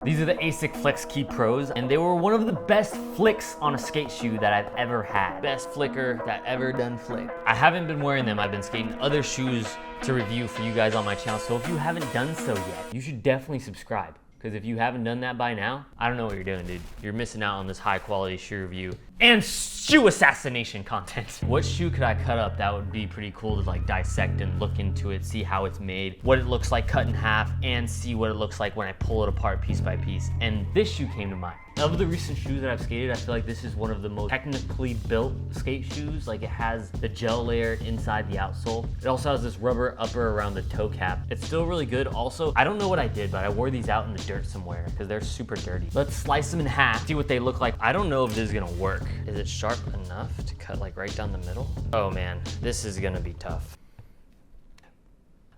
These are the Asics GEL-FLEXKEE Pros, and they were one of the best flicks on a skate shoe that I've ever had. Best flicker that ever done flick. I haven't been wearing them. I've been skating other shoes to review for you guys on my channel, so if you haven't done so yet, you should definitely subscribe. Because if you haven't done that by now, I don't know what you're doing, dude. You're missing out on this high quality shoe review and shoe assassination content. What shoe could I cut up that would be pretty cool to like dissect and look into it, see how it's made, what it looks like cut in half, and see what it looks like when I pull it apart piece by piece. And this shoe came to mind. Of the recent shoes that I've skated, I feel like this is one of the most technically built skate shoes. Like, it has the gel layer inside the outsole. It also has this rubber upper around the toe cap. It's still really good. Also, I don't know what I did, but I wore these out in the dirt somewhere because they're super dirty. Let's slice them in half, see what they look like. I don't know if this is gonna work. Is it sharp enough to cut like right down the middle? Oh man, this is gonna be tough.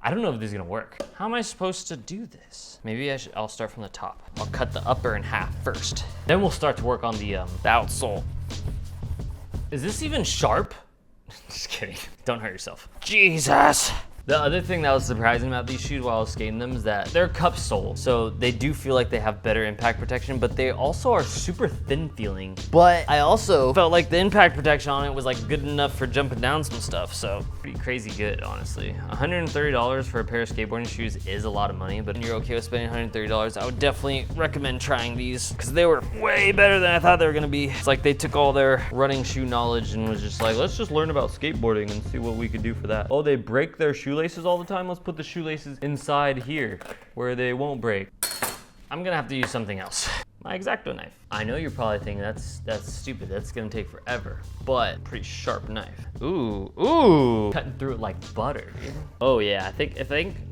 I don't know if this is gonna work. How am I supposed to do this? Maybe I'll start from the top. I'll cut the upper in half first. Then we'll start to work on the outsole. Is this even sharp? Just kidding, don't hurt yourself. Jesus. The other thing that was surprising about these shoes while I was skating them is that they're cup sole. So they do feel like they have better impact protection, but they also are super thin feeling. But I also felt like the impact protection on it was like good enough for jumping down some stuff. So pretty crazy good, honestly. $130 for a pair of skateboarding shoes is a lot of money, but if you're okay with spending $130, I would definitely recommend trying these because they were way better than I thought they were gonna be. It's like they took all their running shoe knowledge and was just like, let's just learn about skateboarding and see what we could do for that. Oh, they break their shoelaces all the time? Let's put the shoelaces inside here where they won't break. I'm gonna have to use something else. My X-Acto knife. I know you're probably thinking that's stupid, that's gonna take forever, but pretty sharp knife. Ooh. Cutting through it like butter, dude. Oh yeah, I think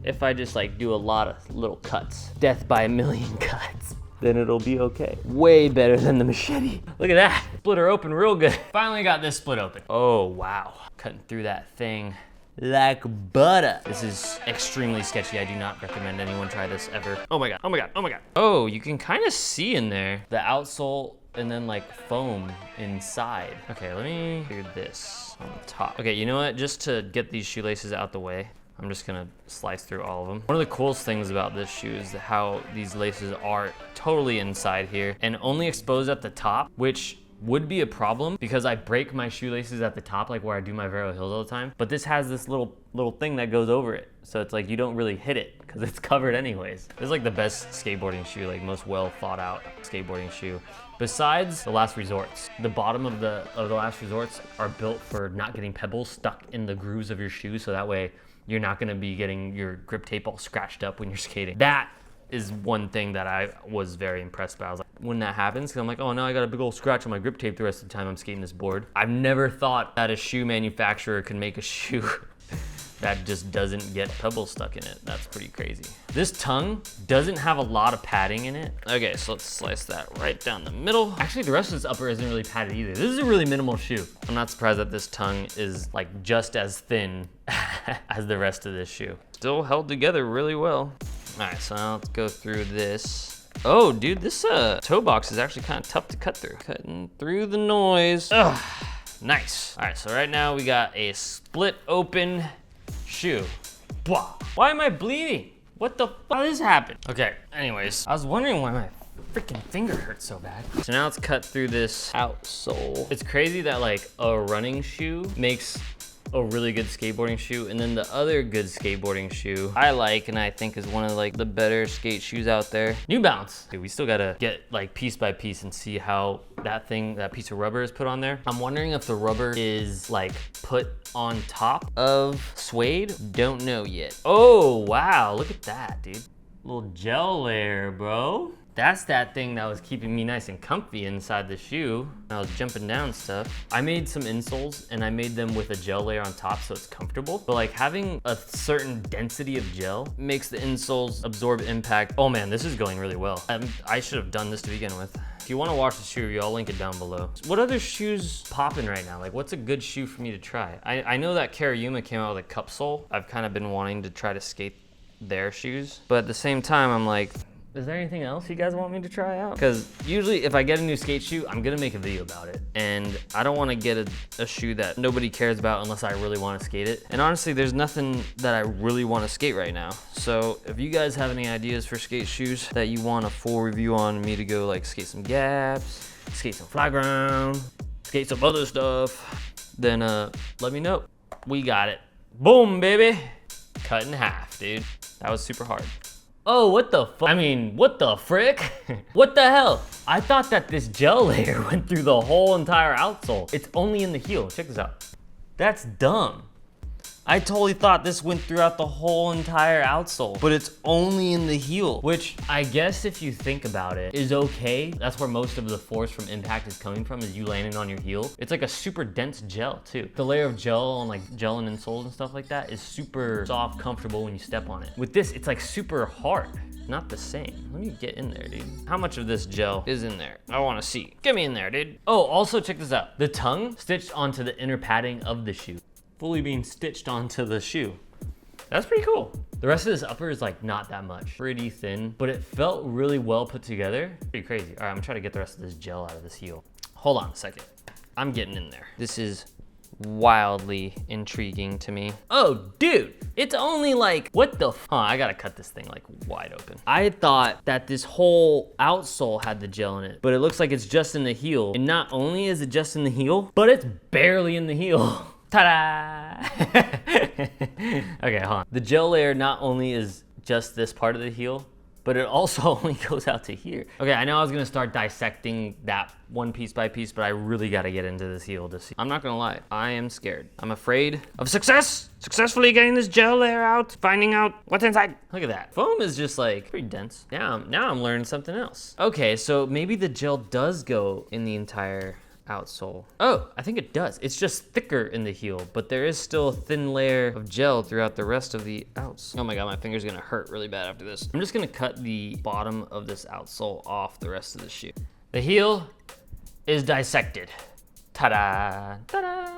if I just like do a lot of little cuts, death by a million cuts, then it'll be okay. Way better than the machete. Look at that, split her open real good. Finally got this split open. Oh wow, cutting through that thing like butter. This is extremely sketchy. I do not recommend anyone try this ever. Oh my God, oh my God, oh my God. Oh, you can kind of see in there the outsole and then like foam inside. Okay, let me do this on the top. Okay, you know what? Just to get these shoelaces out the way, I'm just gonna slice through all of them. One of the coolest things about this shoe is how these laces are totally inside here and only exposed at the top, which would be a problem because I break my shoelaces at the top, like where I do my Vero Hills all the time. But this has this little thing that goes over it. So it's like you don't really hit it because it's covered anyways. This is like the best skateboarding shoe, like most well thought out skateboarding shoe. Besides the Last Resorts. The bottom of the Last Resorts are built for not getting pebbles stuck in the grooves of your shoe. So that way you're not gonna be getting your grip tape all scratched up when you're skating. That is one thing that I was very impressed by. I was like, when that happens, because I'm like, oh no, I got a big old scratch on my grip tape the rest of the time I'm skating this board. I've never thought that a shoe manufacturer can make a shoe that just doesn't get pebbles stuck in it. That's pretty crazy. This tongue doesn't have a lot of padding in it. Okay, so let's slice that right down the middle. Actually, the rest of this upper isn't really padded either. This is a really minimal shoe. I'm not surprised that this tongue is like just as thin as the rest of this shoe. Still held together really well. All right, so now let's go through this. Oh, dude, this toe box is actually kind of tough to cut through. Cutting through the noise. Ugh, nice. All right, so right now we got a split open shoe. Blah. Why am I bleeding? What the fuck just happened? Okay, anyways, I was wondering why my freaking finger hurts so bad. So now let's cut through this outsole. It's crazy that like a running shoe makes a really good skateboarding shoe, and then the other good skateboarding shoe I like and I think is one of like the better skate shoes out there, New Balance. Dude, we still gotta get like piece by piece and see how that piece of rubber is put on there. I'm wondering if the rubber is like put on top of suede. Don't know yet. Oh wow, look at that, dude. Little gel layer, bro. That's that thing that was keeping me nice and comfy inside the shoe. I was jumping down stuff. I made some insoles and I made them with a gel layer on top so it's comfortable. But like having a certain density of gel makes the insoles absorb impact. Oh man, this is going really well. I should have done this to begin with. If you want to watch the shoe review, I'll link it down below. What other shoes popping right now? Like, what's a good shoe for me to try? I know that Karayuma came out with a cup sole. I've kind of been wanting to try to skate their shoes. But at the same time, I'm like, Is there anything else you guys want me to try out? Because usually if I get a new skate shoe, I'm gonna make a video about it. And I don't wanna get a shoe that nobody cares about unless I really wanna skate it. And honestly, there's nothing that I really wanna skate right now. So if you guys have any ideas for skate shoes that you want a full review on, me to go like skate some gaps, skate some fly ground, skate some other stuff, then let me know. We got it. Boom, baby. Cut in half, dude. That was super hard. Oh, what the fuck? I mean, what the frick? What the hell? I thought that this gel layer went through the whole entire outsole. It's only in the heel. Check this out. That's dumb. I totally thought this went throughout the whole entire outsole, but it's only in the heel, which I guess if you think about it is okay. That's where most of the force from impact is coming from, is you landing on your heel. It's like a super dense gel too. The layer of gel on like gel and insoles and stuff like that is super soft, comfortable when you step on it. With this, it's like super hard. Not the same. Let me get in there, dude. How much of this gel is in there? I wanna see. Get me in there, dude. Oh, also check this out. The tongue stitched onto the inner padding of the shoe. Fully being stitched onto the shoe. That's pretty cool. The rest of this upper is like not that much. Pretty thin, but it felt really well put together. Pretty crazy. All right, I'm gonna try to get the rest of this gel out of this heel. Hold on a second. I'm getting in there. This is wildly intriguing to me. Oh, dude, it's only like, what the f— I gotta cut this thing like wide open. I thought that this whole outsole had the gel in it, but it looks like it's just in the heel. And not only is it just in the heel, but it's barely in the heel. Ta-da! Okay, hold on. The gel layer not only is just this part of the heel, but it also only goes out to here. Okay, I know I was gonna start dissecting that one piece by piece, but I really gotta get into this heel to see. I'm not gonna lie, I am scared. I'm afraid of successfully getting this gel layer out, finding out what's inside. Look at that. Foam is just like pretty dense. Now I'm learning something else. Okay, so maybe the gel does go in the entire outsole. Oh, I think it does. It's just thicker in the heel, but there is still a thin layer of gel throughout the rest of the outsole. Oh my God, my finger's gonna hurt really bad after this. I'm just gonna cut the bottom of this outsole off the rest of the shoe. The heel is dissected. Ta-da, ta-da.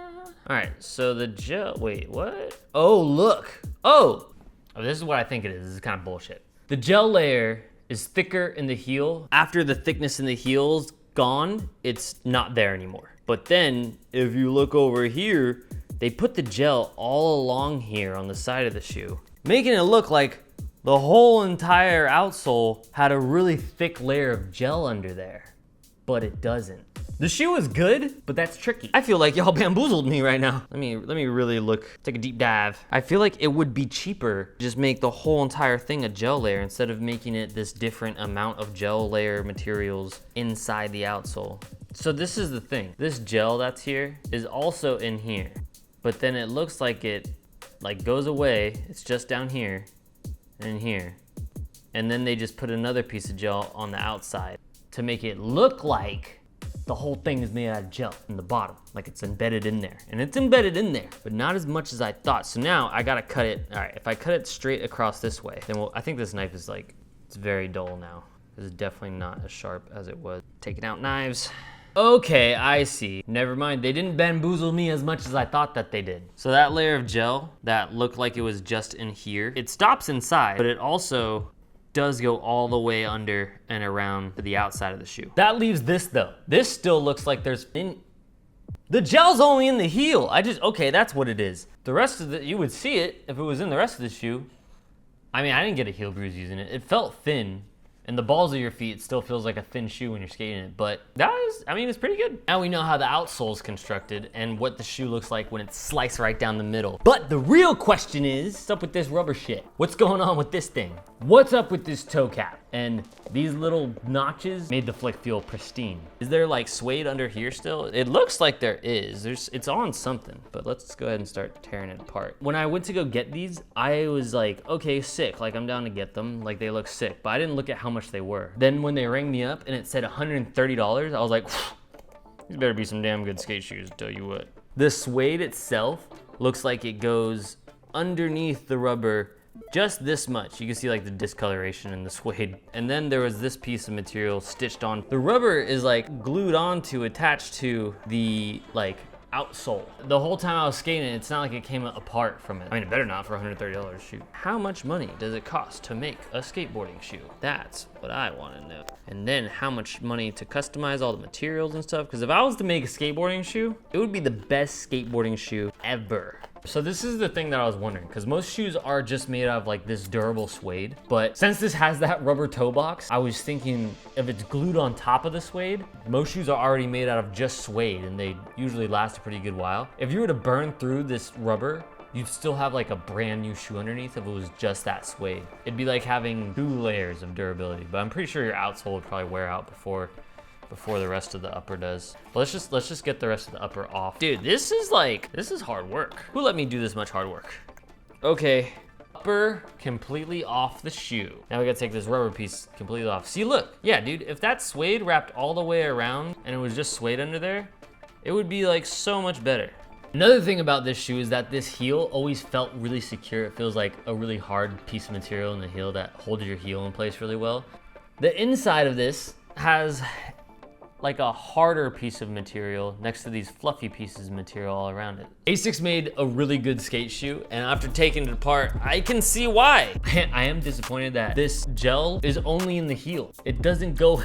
All right, so the gel, wait, what? Oh, look. Oh, this is what I think it is. This is kind of bullshit. The gel layer is thicker in the heel. After the thickness in the heel's gone, it's not there anymore. But then if you look over here, they put the gel all along here on the side of the shoe, making it look like the whole entire outsole had a really thick layer of gel under there, but it doesn't. The shoe is good, but that's tricky. I feel like y'all bamboozled me right now. Let me really look, take a deep dive. I feel like it would be cheaper to just make the whole entire thing a gel layer instead of making it this different amount of gel layer materials inside the outsole. So this is the thing. This gel that's here is also in here, but then it looks like it like goes away. It's just down here and here. And then they just put another piece of gel on the outside to make it look like the whole thing is made out of gel in the bottom, like it's embedded in there. And it's embedded in there, but not as much as I thought. So now I gotta cut it. All right, if I cut it straight across this way, then I think this knife is like, it's very dull now. This is definitely not as sharp as it was. Taking out knives. Okay, I see. Never mind, they didn't bamboozle me as much as I thought that they did. So that layer of gel that looked like it was just in here, it stops inside, but it also does go all the way under and around to the outside of the shoe. That leaves this though. This still looks like the gel's only in the heel. Okay, that's what it is. The rest of you would see it if it was in the rest of the shoe. I mean, I didn't get a heel bruise using it. It felt thin. And the balls of your feet still feels like a thin shoe when you're skating it, but it's pretty good. Now we know how the outsole is constructed and what the shoe looks like when it's sliced right down the middle. But the real question is, what's up with this rubber shit? What's going on with this thing? What's up with this toe cap? And these little notches made the flick feel pristine. Is there like suede under here still? It looks like there is. It's on something, but let's go ahead and start tearing it apart. When I went to go get these, I was like, okay, sick. Like I'm down to get them. Like they look sick, but I didn't look at how much they were. Then when they rang me up and it said $130, I was like, these better be some damn good skate shoes, tell you what. The suede itself looks like it goes underneath the rubber just this much. You can see like the discoloration in the suede. And then there was this piece of material stitched on. The rubber is like glued onto, attached to the like outsole. The whole time I was skating it, it's not like it came apart from it. I mean, it better not for $130 shoe. How much money does it cost to make a skateboarding shoe? That's what I want to know. And then how much money to customize all the materials and stuff. Because if I was to make a skateboarding shoe, it would be the best skateboarding shoe ever. So this is the thing that I was wondering, because most shoes are just made out of like this durable suede, but since this has that rubber toe box, I was thinking if it's glued on top of the suede, most shoes are already made out of just suede and they usually last a pretty good while. If you were to burn through this rubber, you'd still have like a brand new shoe underneath if it was just that suede. It'd be like having 2 layers of durability, but I'm pretty sure your outsole would probably wear out before the rest of the upper does. Let's just get the rest of the upper off. Dude, this is hard work. Who let me do this much hard work? Okay, upper completely off the shoe. Now we gotta take this rubber piece completely off. See, look, yeah, dude, if that suede wrapped all the way around and it was just suede under there, it would be like so much better. Another thing about this shoe is that this heel always felt really secure. It feels like a really hard piece of material in the heel that holds your heel in place really well. The inside of this has like a harder piece of material next to these fluffy pieces of material all around it. Asics made a really good skate shoe, and after taking it apart, I can see why. I am disappointed that this gel is only in the heel. It doesn't go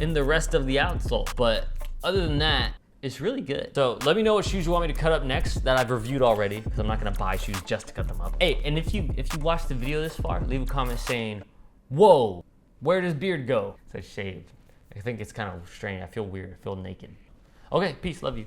in the rest of the outsole, but other than that, it's really good. So let me know what shoes you want me to cut up next that I've reviewed already, because I'm not gonna buy shoes just to cut them up. Hey, and if you watched the video this far, leave a comment saying, whoa, where does beard go? So shaved. I think it's kind of strange. I feel weird. I feel naked. Okay, peace. Love you.